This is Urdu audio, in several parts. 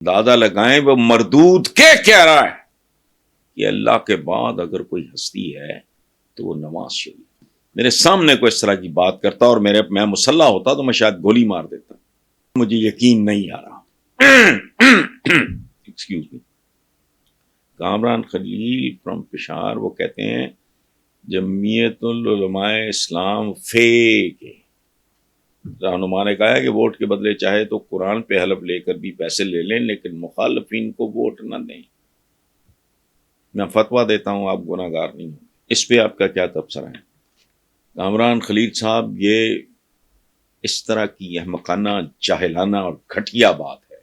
دادا لگائیں وہ مردود کے کہہ رہا ہے کہ اللہ کے بعد اگر کوئی ہستی ہے تو وہ نواز شریف. میرے سامنے کوئی اس طرح کی بات کرتا اور میں مسلح ہوتا تو میں شاید گولی مار دیتا. مجھے یقین نہیں آ رہا. Excuse me. Kamran Khalil from Peshawar وہ کہتے ہیں جمعیت العلماء اسلام فیک ہے. رہنما نے کہا ہے کہ ووٹ کے بدلے چاہے تو قرآن پہ حلف لے کر بھی پیسے لے لیں لیکن مخالفین کو ووٹ نہ دیں. میں فتویٰ دیتا ہوں، آپ گناہ گار نہیں ہوں. اس پہ آپ کا کیا تبصرہ ہے؟ کامران خلیل صاحب، یہ اس طرح کی احمقانہ، جاہلانہ اور گھٹیا بات ہے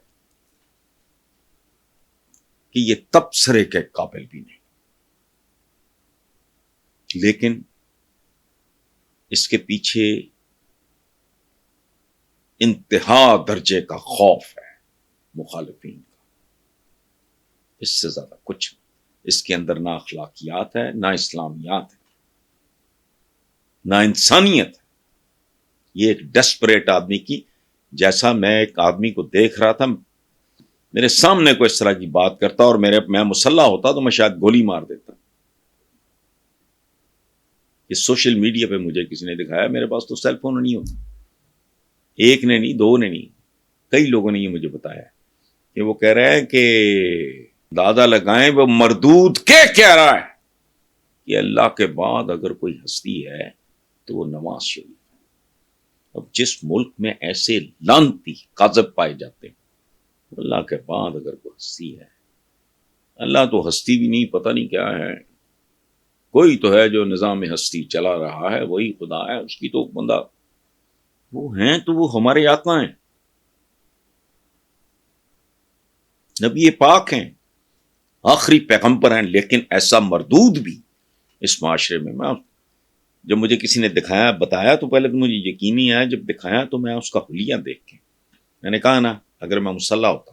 کہ یہ تبصرے کے قابل بھی نہیں. لیکن اس کے پیچھے انتہا درجے کا خوف ہے مخالفین کا. اس سے زیادہ کچھ نہیں. اس کے اندر نہ اخلاقیات ہے، نہ اسلامیات ہے، نہ انسانیت ہے. یہ ایک ڈسپریٹ آدمی کی، جیسا میں ایک آدمی کو دیکھ رہا تھا، میرے سامنے کوئی اس طرح کی بات کرتا اور میں مسلح ہوتا تو میں شاید گولی مار دیتا. یہ سوشل میڈیا پہ مجھے کسی نے دکھایا. میرے پاس تو سیل فون نہیں ہوتا. ایک نے نہیں، دو نے نہیں، کئی لوگوں نے یہ مجھے بتایا کہ وہ کہہ رہے ہیں کہ دادا لگائیں وہ مردود کے کہہ رہا ہے کہ اللہ کے بعد اگر کوئی ہستی ہے تو وہ نواز شریف ہے. اب جس ملک میں ایسے لعنتی کاذب پائے جاتے ہیں، اللہ کے بعد اگر کوئی ہستی ہے، اللہ تو ہستی بھی نہیں، پتہ نہیں کیا ہے. کوئی تو ہے جو نظام ہستی چلا رہا ہے، وہی خدا ہے. اس کی تو بندہ وہ ہیں تو وہ ہمارے آقا ہیں، نبی پاک ہیں، آخری پیغمبر ہیں. لیکن ایسا مردود بھی اس معاشرے میں جب مجھے کسی نے دکھایا، بتایا تو پہلے تو مجھے یقین نہیں آیا. جب دکھایا تو میں اس کا حلیہ دیکھ کے میں نے کہا نا، اگر میں مسلح ہوتا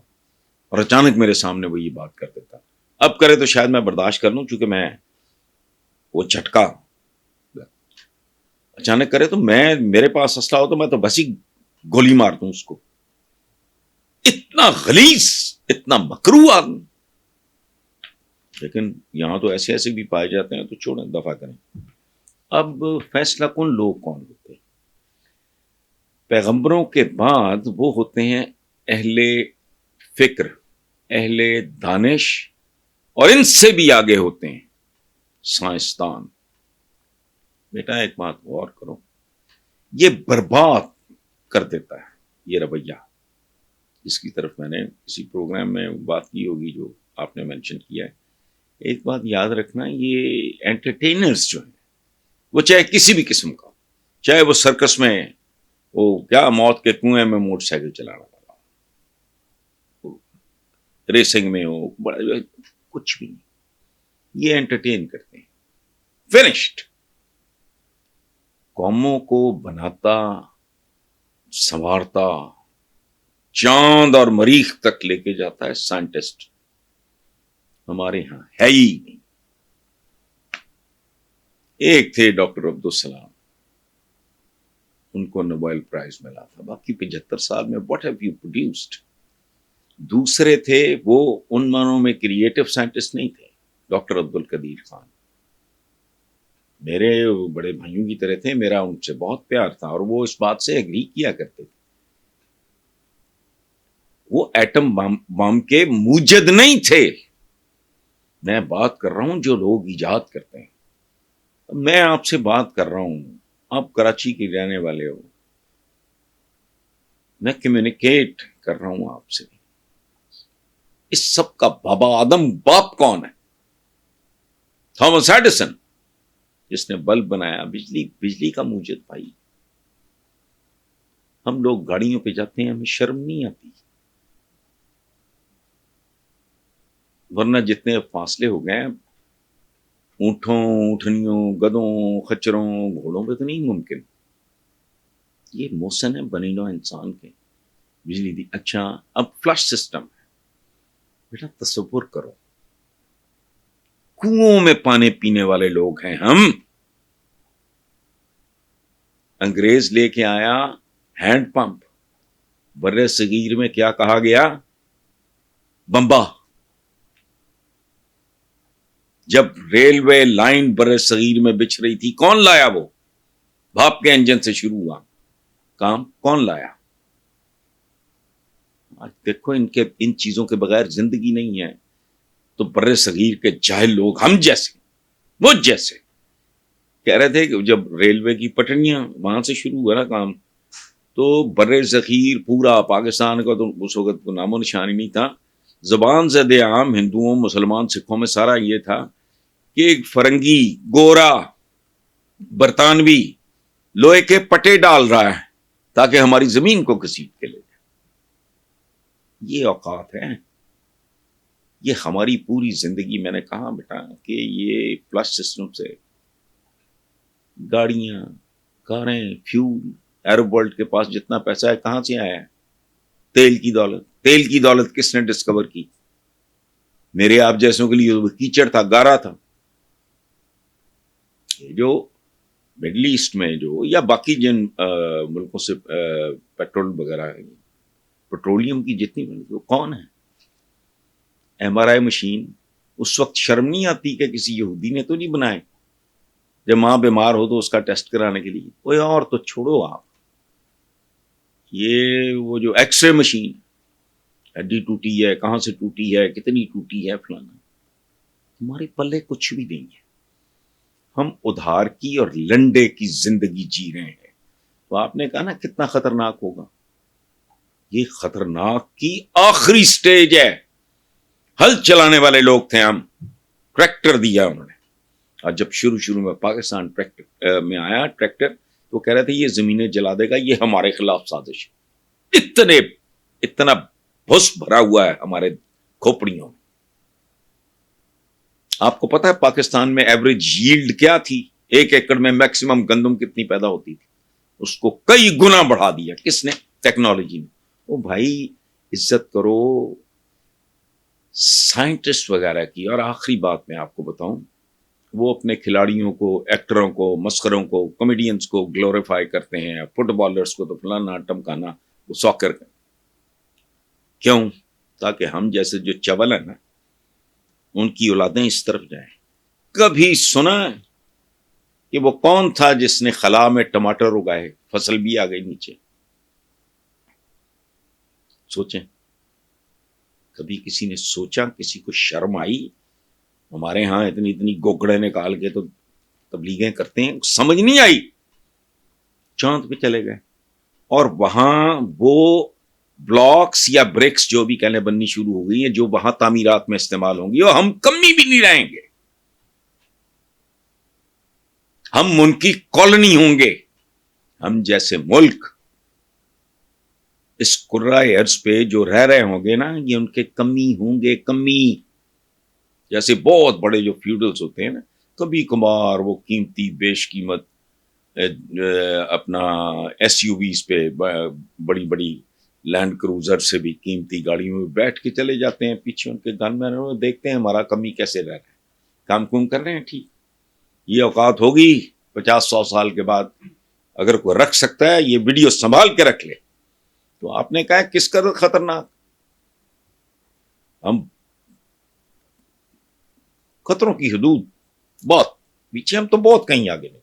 اور اچانک میرے سامنے وہ یہ بات کر دیتا، اب کرے تو شاید میں برداشت کر لوں، چونکہ میں وہ جھٹکا اچانک کرے تو میرے پاس اسلحہ ہو تو میں تو بس ہی گولی مار دوں اس کو. اتنا غلیظ، اتنا مکروہ آدمی. لیکن یہاں تو ایسے بھی پائے جاتے ہیں، تو چھوڑیں، دفع کریں. اب فیصلہ کن لوگ کون ہوتے ہیں؟ پیغمبروں کے بعد وہ ہوتے ہیں اہل فکر، اہل دانش، اور ان سے بھی آگے ہوتے ہیں سائنسدان. بیٹا ایک بات غور کرو، یہ برباد کر دیتا ہے یہ رویہ، جس کی طرف میں نے کسی پروگرام میں بات کی ہوگی جو آپ نے مینشن کیا ہے. ایک بات یاد رکھنا، یہ انٹرٹینرز جو ہیں، وہ چاہے کسی بھی قسم کا، چاہے وہ سرکس میں وہ کیا موت کے کنویں میں موٹر سائیکل چلانا والا ہو، ریسنگ میں ہو، بڑا کچھ بھی نہیں، یہ انٹرٹین کرتے ہیں. فنشڈ. قوموں کو بناتا، سنوارتا، چاند اور مریخ تک لے کے جاتا ہے سائنٹسٹ. ہمارے ہاں ہے ہی نہیں. ایک تھے ڈاکٹر عبدالسلام، ان کو نوبل پرائز ملا تھا. باقی 75 سال میں واٹ ہیو یو پروڈیوسڈ. دوسرے تھے، وہ ان معنوں میں کریٹو سائنٹسٹ نہیں تھے. ڈاکٹر عبدالقدیر خان میرے بڑے بھائیوں کی طرح تھے، میرا ان سے بہت پیار تھا، اور وہ اس بات سے ایگری کیا کرتے تھے. وہ ایٹم بم کے موجد نہیں تھے. میں بات کر رہا ہوں جو لوگ ایجاد کرتے ہیں. میں آپ سے بات کر رہا ہوں، آپ کراچی کے رہنے والے ہو، میں کمیونیکیٹ کر رہا ہوں آپ سے. اس سب کا بابا آدم باپ کون ہے؟ تھامس ایڈیسن، جس نے بلب بنایا، بجلی کا موجد بھائی. ہم لوگ گاڑیوں پہ جاتے ہیں، ہمیں شرم نہیں آتی، ورنہ جتنے فاصلے ہو گئے اونٹوں، اونٹنیوں، گدوں، خچروں، گھوڑوں پہ تو نہیں ممکن. یہ موشن ہے بنی نوع انسان کے. بجلی دی. اچھا، اب فلش سسٹم ہے. بیٹا تصور کرو، کنووں میں پانی پینے والے لوگ ہیں ہم. انگریز لے کے آیا ہینڈ پمپ. برے صغیر میں کیا کہا گیا؟ بمبا. جب ریلوے لائن بر صغیر میں بچھ رہی تھی کون لایا؟ وہ بھاپ کے انجن سے شروع ہوا کام. کون لایا؟ آج دیکھو ان چیزوں کے بغیر زندگی نہیں ہے. تو بر صغیر کے جاہل لوگ ہم جیسے مجھ جیسے کہہ رہے تھے کہ جب ریلوے کی پٹڑیاں وہاں سے شروع ہوا نا کام, تو بر صغیر پورا پاکستان کا تو اس وقت کو نام و نشان ہی نہیں تھا. زبان زد عام ہندوؤں مسلمان سکھوں میں سارا یہ تھا کہ ایک فرنگی گورا برطانوی لوہے کے پٹے ڈال رہا ہے تاکہ ہماری زمین کو گھسیٹ کے لے جائے. یہ اوقات ہے. یہ ہماری پوری زندگی, میں نے کہا بیٹا کہ یہ پلس سسٹم سے گاڑیاں, کاریں, فیول, عرب ورلڈ کے پاس جتنا پیسہ ہے کہاں سے آیا ہے؟ تیل کی دولت. تیل کی دولت کس نے ڈسکور کی؟ میرے آپ جیسوں کے لیے وہ کیچڑ تھا, گارا تھا. جو مڈل ایسٹ میں جو یا باقی جن ملکوں سے پیٹرول وغیرہ پیٹرولیم کی جتنی وہ کون ہے؟ ایم آر آئی مشین اس وقت شرم نہیں آتی کہ کسی یہودی نے تو نہیں بنائے جب ماں بیمار ہو تو اس کا ٹیسٹ کرانے کے لیے. کوئی اور تو چھوڑو آپ, یہ وہ جو ایکس رے مشین, ہڈی ٹوٹی ہے, کہاں سے ٹوٹی ہے, کتنی ٹوٹی ہے, فلانا. ہمارے پلے کچھ بھی نہیں ہے. ہم ادھار کی اور لنڈے کی زندگی جی رہے ہیں. تو آپ نے کہا نا کتنا خطرناک ہوگا. یہ خطرناک کی آخری سٹیج ہے. ہل چلانے والے لوگ تھے ہم, ٹریکٹر دیا انہوں نے. اور جب شروع میں پاکستان ٹریکٹر میں آیا ٹریکٹر, تو کہہ رہے تھے یہ زمینیں جلا دے گا, یہ ہمارے خلاف سازش. اتنا بھس بھرا ہوا ہے ہمارے کھوپڑیوں میں. آپ کو پتا ہے پاکستان میں ایوریج ییلڈ کیا تھی؟ 1 ایکڑ میں میکسیمم گندم کتنی پیدا ہوتی تھی؟ اس کو کئی گنا بڑھا دیا. کس نے؟ ٹیکنالوجی نے. او بھائی عزت کرو سائنٹسٹ وغیرہ کی. اور آخری بات میں آپ کو بتاؤں, وہ اپنے کھلاڑیوں کو, ایکٹروں کو, مسخروں کو, کامیڈینز کو گلوریفائی کرتے ہیں, فٹ بالرز کو تو فلانا ٹمکانا, وہ ساکر کا. کیوں؟ تاکہ ہم جیسے جو چول ہیں نا ان کی اولادیں اس طرف جائیں. کبھی سنا کہ وہ کون تھا جس نے خلا میں ٹماٹر اگائے, فصل بھی آ گئی نیچے؟ سوچیں, کبھی کسی نے سوچا؟ کسی کو شرم آئی؟ ہمارے ہاں اتنی گوگڑے نکال کے تو تبلیغیں کرتے ہیں, سمجھ نہیں آئی. چاند پہ چلے گئے اور وہاں وہ بلاکس یا بریکس جو بھی کہنے بننی شروع ہو گئی ہیں جو وہاں تعمیرات میں استعمال ہوں گی, اور ہم کمی بھی نہیں رہیں گے. ہم ان کی کالونی ہوں گے. ہم جیسے ملک اس کرۂ ارض پہ جو رہ رہے ہوں گے نا, یہ ان کے کمی ہوں گے. کمی جیسے بہت بڑے جو فیوڈلز ہوتے ہیں نا, کبھی کبھار وہ قیمتی بیش قیمت اپنا ایس یو ویز پہ, بڑی بڑی لینڈ کروزر سے بھی قیمتی گاڑیوں میں بیٹھ کے چلے جاتے ہیں, پیچھے ان کے گن میں دیکھتے ہیں ہمارا کمی کیسے رہ رہا ہے, کام کم کر رہے ہیں. ٹھیک, یہ اوقات ہوگی 50-100 سال کے بعد. اگر کوئی رکھ سکتا ہے یہ ویڈیو سنبھال کے رکھ لے. تو آپ نے کہا کس قدر خطرناک. ہم خطروں کی حدود بہت پیچھے, ہم تو بہت کہیں آگے نہیں.